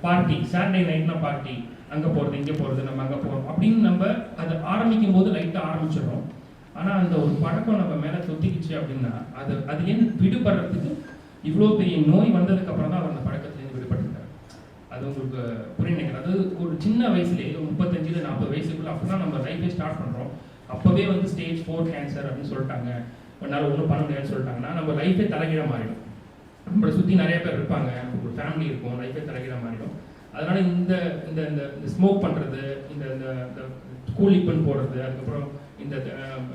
Party, Saturday நைட்னா party, அங்கே போகிறது இங்கே போகிறது, நம்ம அங்கே போகிறோம் அப்படின்னு நம்ம அதை ஆரம்பிக்கும் போது லைட்டாக ஆரம்பிச்சிடறோம். ஆனால் அந்த ஒரு பழக்கம் நம்ம மேலே தொத்திக்கிச்சு அப்படின்னா அதுலேருந்து விடுபடுறதுக்கு இவ்வளோ பெரிய நோய் வந்ததுக்கப்புறம் தான் அவர் அந்த பழக்கத்துலேருந்து விடுபட்டுருக்காரு. அது உங்களுக்கு புரிய நினைக்கிறேன். அது ஒரு சின்ன வயசுலேயே 35-40 வயசுக்குள்ள அப்போ தான் நம்ம லைஃபே ஸ்டார்ட் பண்ணுறோம். அப்போவே வந்து ஸ்டேஜ் 4 கேன்சர் அப்படின்னு சொல்லிட்டாங்க, என்னால் ஒன்றும் பண்ண முடியாதுன்னு சொல்லிட்டாங்கன்னா நம்ம லைஃபே தலைகீழ மாறிடும். நம்மளை சுற்றி நிறைய பேர் இருப்பாங்க, ஒரு ஃபேமிலி இருக்கும், லைஃபே தலைகீழ மாறிடும். அதனால இந்த இந்த இந்த ஸ்மோக் பண்ணுறது, இந்த இந்த கூலிப்பன் போடுறது, அதுக்கப்புறம் இந்த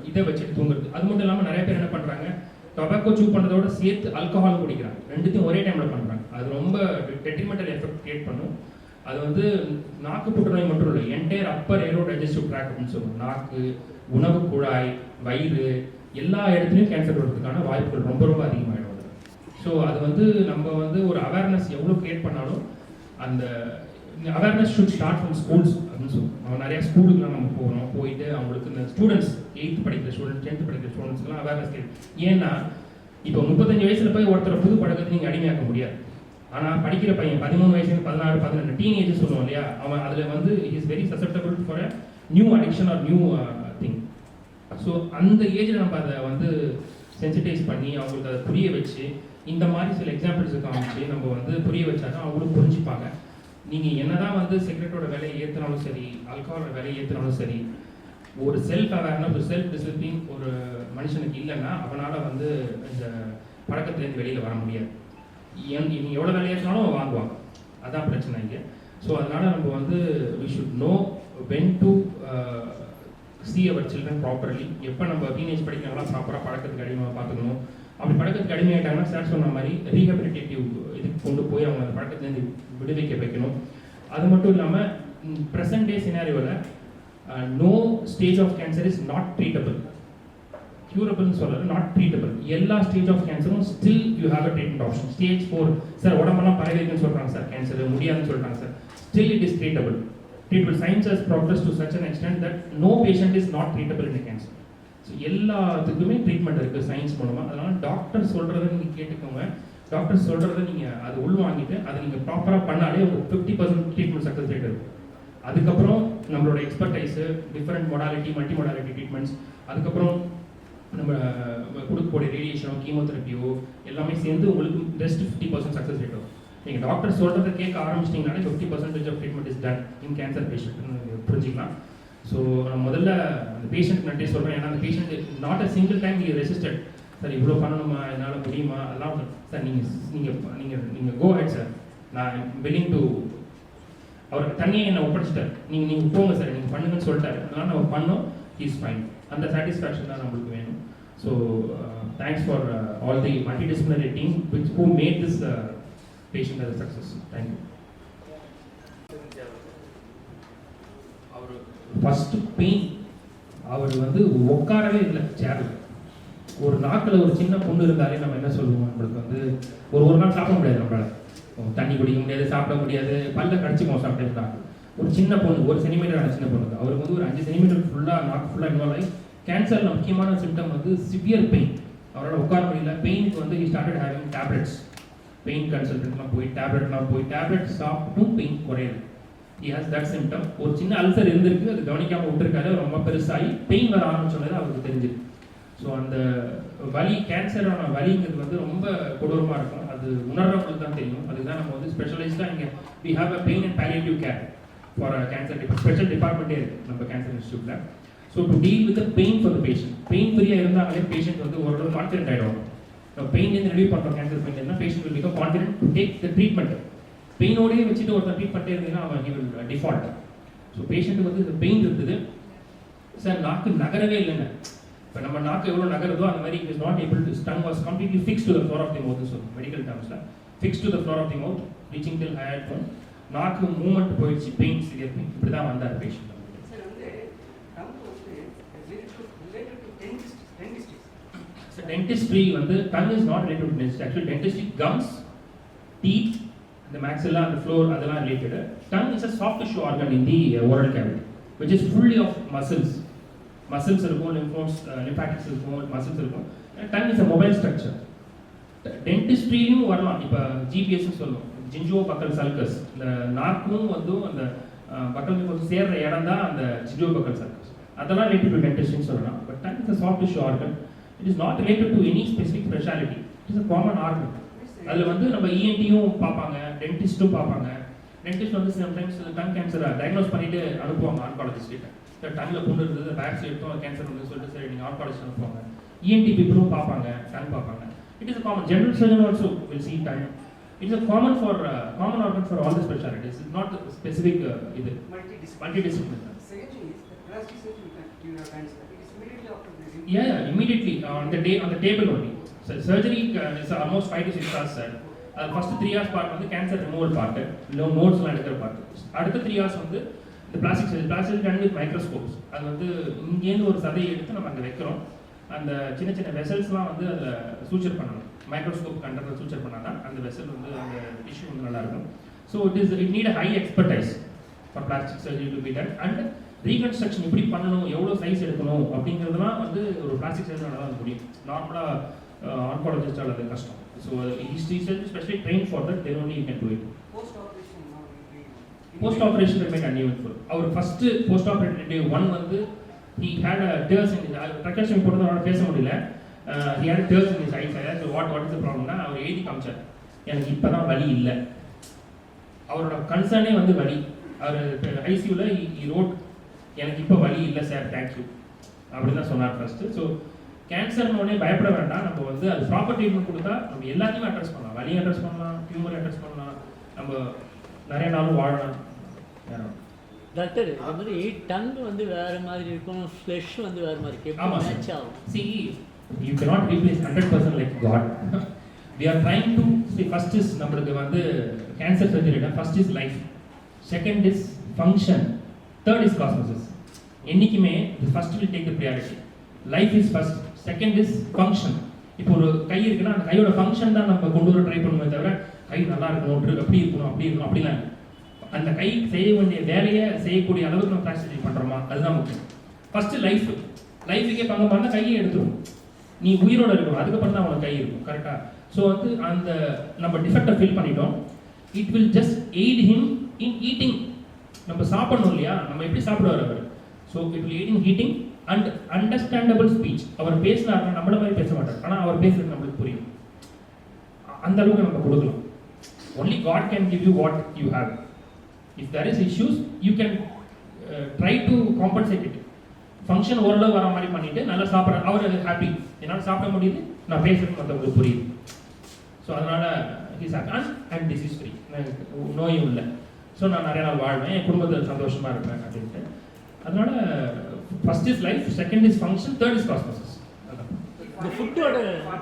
இதை வச்சுட்டு தூங்குறது, அது மட்டும் இல்லாமல் நிறைய பேர் என்ன பண்ணுறாங்க, டொபாக்கோ சூ பண்ணுறதோட சேர்த்து ஆல்கஹால் குடிக்கிறாங்க. ரெண்டுத்தையும் ஒரே டைமில் பண்ணுறாங்க. அது ரொம்ப டெட்ரிமெண்டல் எஃபெக்ட் கிரியேட் பண்ணும். அது வந்து நாக்கு புற்றுநோய் மட்டும் இல்லை, entire upper aero digestive tract அப்படின்னு சொல்லுவோம். நாக்கு, உணவு குழாய், வயிறு எல்லா இடத்துலையும் கேன்சர் வர்றதுக்கான வாய்ப்புகள் ரொம்ப ரொம்ப அதிகமாகிடும். ஸோ அது வந்து நம்ம வந்து ஒரு அவேர்னஸ் எவ்வளோ கிரியேட் பண்ணாலும் அந்த awareness should start from schools அப்படின்னு சொல்லுவோம். நம்ம நிறைய ஸ்கூலுக்குலாம் நம்ம போகிறோம், போயிட்டு அவங்களுக்கு இந்த ஸ்டூடெண்ட்ஸ் 8th படிக்கிற ஸ்டூடெண்ட்ஸ் 10th படிக்கிற ஸ்டூடெண்ட்ஸ்க்குலாம் அவேர்னஸ் கிரியேட். ஏன்னா இப்போ 35 வயசில் போய் ஒருத்தர் புது பழக்கத்தை நீங்கள் அடிமையாக்க முடியாது. ஆனால் படிக்கிற பையன் 13 வயசு 16 12 டீனேஜ் சொல்லுவோம் இல்லையா, அவன் அதில் வந்து is very susceptible for a new addiction or new thing. So அந்த ஏஜில் நம்ம அதை வந்து சென்சிட்டைஸ் பண்ணி அவங்களுக்கு அதை புரிய வச்சு இந்த மாதிரி சில எக்ஸாம்பிள்ஸ் காமிச்சு நம்ம வந்து புரிய வச்சாதான் அவங்களும் புரிஞ்சுப்பாங்க. நீங்கள் என்னதான் வந்து சிகரெட்டோட விலையை ஏற்றினாலும் சரி, ஆல்கஹாலோட விலையை ஏற்றினாலும் சரி, ஒரு செல்ஃப் அவேர்னஸ், ஒரு செல்ஃப் டிசிப்ளின் ஒரு மனுஷனுக்கு இல்லைன்னா அவனால் வந்து இந்த பழக்கத்துலேருந்து வெளியில் வர முடியாது. நீங்கள் எவ்வளோ விலை ஏற்றினாலும் வாங்குவாங்க, அதான் பிரச்சனை இங்கே. ஸோ அதனால் நம்ம வந்து we should know when to see our children properly. எப்போ நம்ம டீனேஜ் படிக்கிறாங்களா ப்ராப்பராக பழக்கத்துக்கு அடிமையாக பார்த்துக்கணும். அப்படி பழக்கத்துக்கு அடிமையாயிட்டாங்கன்னா சார் சொன்ன மாதிரி ரீஹபிலிட்டேட்டிவ் இதுக்கு கொண்டு போய் அவங்க அந்த பழக்கத்துலேருந்து விடுவிக்க வைக்கணும். அது மட்டும் இல்லாமல் ப்ரெசன்ட் டே சினாரியோவில் no stage of cancer is not treatable. க்யூரபிள்னு சொல்லலை, நாட் ட்ரீட்டபிள். எல்லா ஸ்டேஜ் ஆஃப் கேன்சரும் still you have a treatment option. Stage 4 sir உடம்பெல்லாம் பரவிக்குன்னு சொல்கிறாங்க சார், கேன்சர் முடியாதுன்னு சொல்கிறாங்க sir, still it is treatable. Treatable science has progressed to such an extent that no patient is not treatable in a cancer. So எல்லாத்துக்குமே treatment இருக்குது science மூலமாக. அதனால் doctor சொல்கிறத நீங்கள் கேட்டுக்கோங்க. டாக்டர் சொல்கிறத நீங்கள் அதை உள்வாங்கிட்டு அதை நீங்கள் ப்ராப்பராக பண்ணாலே ஒரு 50% ட்ரீட்மெண்ட் சக்ஸஸ் ரேட் இருக்கும். அதுக்கப்புறம் நம்மளோட expertise, different modality, multi modality treatments, அதுக்கப்புறம் நம்ம கொடுக்கக்கூடிய ரேடியேஷனோ கீமோதெரப்பியோ எல்லாமே சேர்ந்து உங்களுக்கு ரெஸ்ட் 50% சக்ஸஸ் ரேட் வரும். நீங்கள் டாக்டர் சொல்கிறத கேட்க ஆரம்பிச்சிட்டிங்கனாலே 50% of treatment is done in cancer பேஷண்ட்னு புரிஞ்சிக்கலாம். ஸோ நான் முதல்ல அந்த பேஷண்ட் நன்றி சொல்கிறேன். ஏன்னா அந்த patient not a single time நீங்கள் ரெசிஸ்டட் சார், இவ்வளோ பண்ணணுமா, என்னால் முடியுமா, அதெல்லாம் சார் நீங்கள் கோ ஹெட் சார், நான் வில்லிங் டு, அவர் தனியாக என்னை ஒப்படைச்சிட்டார், நீங்கள் போங்க சார், நீங்கள் பண்ணுங்கன்னு சொல்லிட்டாரு. அதனால் நம்ம பண்ணோம், இஸ் ஃபைன். அந்த சாட்டிஸ்ஃபேக்ஷன் தான் நம்மளுக்கு வேணும். So thanks for all the multidisciplinary team which who made this patient as a success. Thank you. அவர் ஃபர்ஸ்ட் பெயின், அவர் வந்து உட்காரவே இல்லை சேரில். ஒரு நாக்கில் ஒரு சின்ன புண்ணு இருந்தாலே நம்ம என்ன சொல்லுவோம், நம்மளுக்கு வந்து ஒரு நாள் சாப்பிட முடியாது, நம்மளால் தண்ணி குடிக்க முடியாது, சாப்பிட முடியாது, பல்ல கடிச்சிப்போம் சம்டைம்ஸ். நாக்கு ஒரு சின்ன பொண்ணு, 1 சென்டிமீட்டரான சின்ன பொண்ணு, அவருக்கு வந்து ஒரு 5 சென்டிமீட்டர் ஃபுல்லாக நாக்கு ஃபுல்லாக இன்வால்வ் ஆகி கேன்சரில் முக்கியமான சிம்டம் வந்து சிவியர் பெயின். அவரால் உட்கார முடியல. பெயினுக்கு வந்து he started having tablets. Pain கன்சல்டன்ட்லாம் போய் டேப்லெட் சாப்பிட்டும் பெயின் குறையல. he has that symptom. ஒரு சின்ன அல்சர் இருந்திருக்கு, அது கவனிக்காமல் விட்டுருக்காரு, ரொம்ப பெருசாகி பெயின் வர ஆரம்பிச்சோன்னே அவருக்கு தெரிஞ்சிருக்கு. ஸோ அந்த வலி, கேன்சரான வலிங்கிறது வந்து ரொம்ப கொடூரமாக இருக்கும். அது உணர்றவங்களுக்கு தான் தெரியும். அதுதான் நம்ம வந்து ஸ்பெஷலைஸ்டாக இங்கே we have a pain and palliative care for a cancer special டிபார்ட்மெண்ட்டே இருக்குது நம்ம கேன்சர் இன்ஸ்டியூட்டில். So to deal with the pain for the patient. Pain ஃப்ரீயாக இருந்தாலே பேஷண்ட் வந்து ஓரளவு கான்ஃபிடென்ட் ஆகிடுவாங்க. பெயின்லேருந்து ரிலீவ் பண்ணுறோம் கேன்சர் பெயின்லேருந்து patient will become confident to take the treatment. பெயினோடய வச்சுட்டு ஒருத்தர் ட்ரீட் பண்ணிட்டே இருந்தீங்கன்னா அவன் ஹி வில் டிஃபால்ட். ஸோ பேஷண்ட்டுக்கு வந்து இந்த பெயின் இருக்குது சார், நாக்கு நகரவே இல்லைங்க. இப்போ நம்ம நாக்கு எவ்வளோ நகருதோ அந்த மாதிரி it is not able to, tongue was completely fix to the floor of the mouth. So medical டேர்ம்ஸில் fix to the floor of the mouth reaching till head bone. நாக்கு மூவ்மெண்ட் போயிடுச்சு, பெயின், சிவியர் பெயின். இப்படி தான் வந்தார் patient. Dentistry வந்து tongue is not related to dentistry. Actually dentistry, gums, teeth, the maxilla and the floor அதெல்லாம் related. Tongue is a soft tissue organ in the oral cavity which is fully of muscles. Muscles இருக்கும், lymphatics இருக்கும், muscles இருக்கும். Tongue is a mobile structure. Dentistryயும் வரலாம். இப்போ GPS சொல்லுவோம், ஜிஞ்சுவோ பக்கல் சல்கஸ், இந்த நாக்கும் வந்து அந்த பக்கல் கொஞ்சம் சேர்ற இடம் தான் அந்த ஜிஞ்சுவோ பக்கல் சல்கஸ். அதெல்லாம் ரிலேட்டட் டு டென்டிஸ்ட்னு சொல்லலாம். But tongue is a soft tissue organ. It is not related to any specific specialty. It is a common organ. அதில் வந்து நம்ம இஎன்டியும் பார்ப்பாங்க, டென்டிஸ்ட்டும் பார்ப்பாங்க. டென்டிஸ்ட் வந்து சம்டைம்ஸ் டங் கேன்சரை டயக்னோஸ் பண்ணிட்டு அனுப்புவாங்க ஆன்காலஜிஸ்ட் கிட்ட. டங்கில் புண்ணு இருந்தது, பேக்ஸ் எடுத்தோம் கேன்சர் வந்து சொல்லிட்டு சரி நீங்கள் ஆன்காலஜிஸ்ட் அனுப்புவாங்க. இஎன்டி பீப்புளும் பார்ப்பாங்க, டங் பார்ப்பாங்க. It is a common. General surgeon also will see tongue. It is a common organ for all the specialties. It's not specific. Either multidisciplinary. Second is the plastic surgery you have done. It is immediately after the Yeah, immediately on the table only. So surgery is almost 5 to 6 hours, sir. First 3 hours part வந்து cancer removal part, நோட்ஸ்லாம் எடுக்கிற part. அடுத்த 3 hours வந்து இந்த plastic surgery done with microscopes. அது வந்து இங்கேருந்து ஒரு சதையை எடுத்து நம்ம அங்கே வைக்கிறோம். அந்த சின்ன சின்ன வெசல்ஸ்லாம் வந்து அதில் சூச்சர் பண்ணணும். மைக்ரோஸ்கோப் கண்டத்தில் சூச்சர் பண்ணால் அந்த வெசல் வந்து அந்த டிஷ்யூ வந்து நல்லாயிருக்கும். So it need a high expertise for plastic surgery to be done. And reconstruction எப்படி பண்ணணும், எவ்வளோ சைஸ் எடுக்கணும் அப்படிங்கிறதுலாம் வந்து ஒரு பிளாஸ்டிக் சர்ஜரினால தான் முடியும். நார்மலாக ஆன்காலஜிஸ்டால் அது கஷ்டம். So specially train for that, then only you can do it. Post operation remain uneventful. அவர் ஃபஸ்ட்டு போஸ்ட் ஆப்ரேட்டிவ் டே 1 வந்து he had a tears in his eyes. பிரகாஷம் போட்டு அவரால் பேச முடியல. he had tears in his eyes. so what is the problem னா அவர் எழுதி காமிச்சார், எனக்கு இப்போ தான் வலி இல்லை. அவரோட கன்சர்னே வந்து வலி. அவர் ஐசியூவில் he wrote எனக்கு இப்போ வலி இல்லை சார், தேங்க்யூ அப்படி தான் சொன்னார் ஃபர்ஸ்ட்டு. ஸோ கேன்சர்னோடனே பயப்பட வேண்டாம். நம்ம வந்து அது ப்ராப்பர் ட்ரீட்மெண்ட் கொடுத்தா நம்ம எல்லாத்தையுமே அட்ரஸ் பண்ணலாம். வலியை அட்ரஸ் பண்ணலாம், டியூமரை அட்ரஸ் பண்ணலாம், நம்ம நிறைய நாளும் வாழலாம். டாக்டர், இந்த மாதிரி டங் வந்து வேறு மாதிரி இருக்கும், ஃப்ளஷ் வந்து வேறு மாதிரி இருக்கும். ஆமாம் மேட்ச் ஆகும். See, you cannot replace 100% like God. We are trying to see, first is நம்மளுக்கு வந்து cancer சர்ஜரினா first is life, second is function, third is cosmesis. என்னைக்குமே the first will take the priority. Life is first, second is function. இப்போ ஒரு கை இருக்குன்னா அந்த கையோட function தான் நம்ம கொண்டு வர ட்ரை பண்ணுவோமே தவிர கை நல்லா இருக்கணும், அப்படி இருக்கணும் அப்படிலாம் இல்லை. அந்த கை செய்ய வேண்டிய வேலையை செய்யக்கூடிய அளவுக்கு நம்ம பிளாஸ்டிக் சர்ஜரி பண்ணுறோமா, அதுதான் முக்கியம். ஃபஸ்ட்டு லைஃபுக்கே பங்கு பண்ணால் கையை எடுத்துரும். நீ உயிரோடு இருக்கணும், அதுக்கப்புறம் தான் அவனுக்கு கை இருக்கும். கரெக்டாக? ஸோ வந்து அந்த நம்ம டிஃபெக்டை ஃபில் பண்ணிட்டோம். It will just aid him in eating. நம்ம சாப்பிடணும் இல்லையா, நம்ம எப்படி சாப்பிடுவார் அவர். So it will aid in eating and understandable speech. அவர் பேசினாருன்னா நம்மள மாதிரி பேச மாட்டார், ஆனால் அவர் பேசுறது நம்மளுக்கு புரியும். அந்த அளவுக்கு நம்ம கொடுக்கலாம். Only God can give you what you have. If there is issues, you can try to compensate it. Function ஓரளவு வர மாதிரி பண்ணிட்டு நல்லா சாப்பிட்ற அவர் ஹாப்பி, என்னால் சாப்பிட முடியுது, நான் பேசுறது மற்றவங்களுக்கு புரியுது. ஸோ அதனால் he's happy and disease free, நோயும் இல்லை. ஸோ நான் நிறைய நாள் வாழ்வேன், என் குடும்பத்தில் சந்தோஷமாக இருப்பேன் அப்படின்ட்டு. அதனால first is life, second is function, third is cosmesis. இந்த ஃபுட்டோட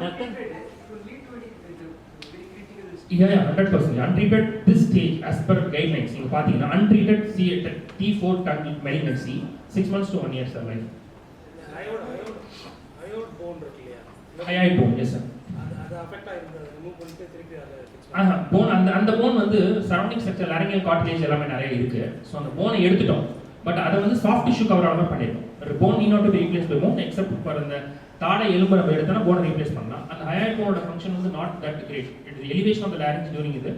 doctor Yeah, 100%. Untreated this stage as per guidelines. You know, untreated T4 tongue malignancy 6 months to 1 year sir life. Hyoid bone இருக்குலையா? Hyoid bone, yes sir. அது affect ஆயிருந்தது, remove பண்ணிட்டு திருப்பி அதை phone அந்த phone வந்து surrounding structure லாரிங்கல் cartilage எல்லாமே நிறைய இருக்கு. So அந்த போனை எடுத்துட்டோம், பட் அதை வந்து சாஃப்ட் டிஷ்யூ கவராக தான் பண்ணிருக்கோம். Bone need not to be replace by bone except for அந்த தாடை எலும்பு நம்ம எடுத்தோம்னா போனை ரீப்ளேஸ் பண்ணலாம். அந்த ஹையர் போனோட ஃபங்க்ஷன் வந்து not that great. It is elevation of the larynx during இது.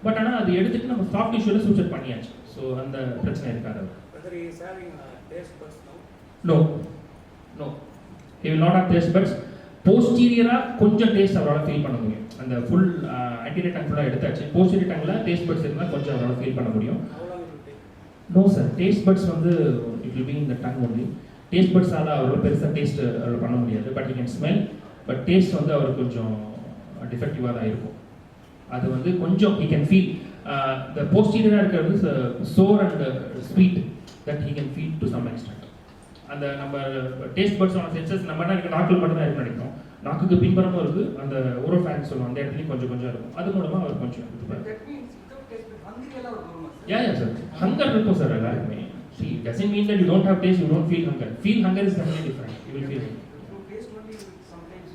பட் ஆனால் அது எடுத்துட்டு நம்ம சாஃப்ட் டிஷ்யூவில் சூச்சர் பண்ணியாச்சு. ஸோ அந்த பிரச்சனை இருக்காது. whether he is having taste buds now? No. He will not have taste buds. போஸ்டீரியரா கொஞ்சம் டேஸ்ட் அவரால் ஃபீல் பண்ண முடியும். அந்த ஃபுல் ஆன்டீரியர் டங் ஃபுல்லாக எடுத்தாச்சு. போஸ்டீரியர் டங்கில் டேஸ்ட் பட்ஸ் இருந்தால் கொஞ்சம் அவரால் ஃபீல் பண்ண முடியும். நோ சார், டேஸ்ட் பட்ஸ் வந்து it will be in the tongue only. Taste பட்ஸால் அவரால் பெருசாக டேஸ்ட் அவரால் பண்ண முடியாது. But you can smell. But taste வந்து அவருக்கு கொஞ்சம் டிஃபெக்டிவாக தான் இருக்கும். அது வந்து கொஞ்சம் he can feel the posterior இருக்கிறது sour and sweet that he can feel to some extent. அந்த நம்ம டேஸ்ட் பட்ஸ் ஆன சென்சஸ் நம்ம என்ன இருக்கு, நாக்கில் மட்டும் தான் இருக்கு நினைக்கிறோம். நாக்குக்கு பின்புறமும் இருக்கு, அந்த ஓரோஃபேரிங்ஸ் சொல்லுவோம், அந்த இடத்துலையும் கொஞ்சம் இருக்கும். அது மூலமாக அவர் கொஞ்சம் சார் ஹங்கர் இருக்கும் சார் எல்லாருக்குமே. See, it doesn't mean that you don't have taste, you don't feel hunger. Feel hunger is definitely different. You will feel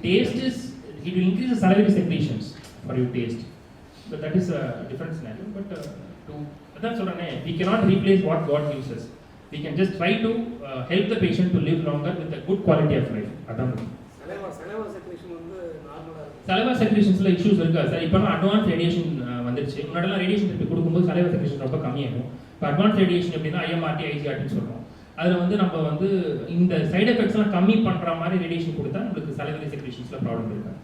taste is, it will increase the salivary secretions for your taste. But that is a different scenario. But that's what we cannot replace what God gives us. We can just try to help the patient to live longer with a good quality of life. Adam. Saliva secretion வந்து நார்மலா இருக்கு. Saliva secretionsல issues இருக்கா sir? இப்போ advance radiation வந்துருச்சு. முன்னாடிலாம் radiation therapy கொடுக்கும்போது saliva secretion ரொம்ப கம்மியாகும். இப்போ அட்வான்ஸ் ரேடியேஷன் எப்படின்னா IMRT IGRTன்னு சொல்கிறோம். அதில் வந்து நம்ம வந்து இந்த சைடு எஃபெக்ட்ஸ்லாம் கம்மி பண்ணுற மாதிரி ரேடியேஷன் கொடுத்தா நம்மளுக்கு சலைவரி செக்ரேஷன்ஸில் ப்ராப்ளம் இருக்காது.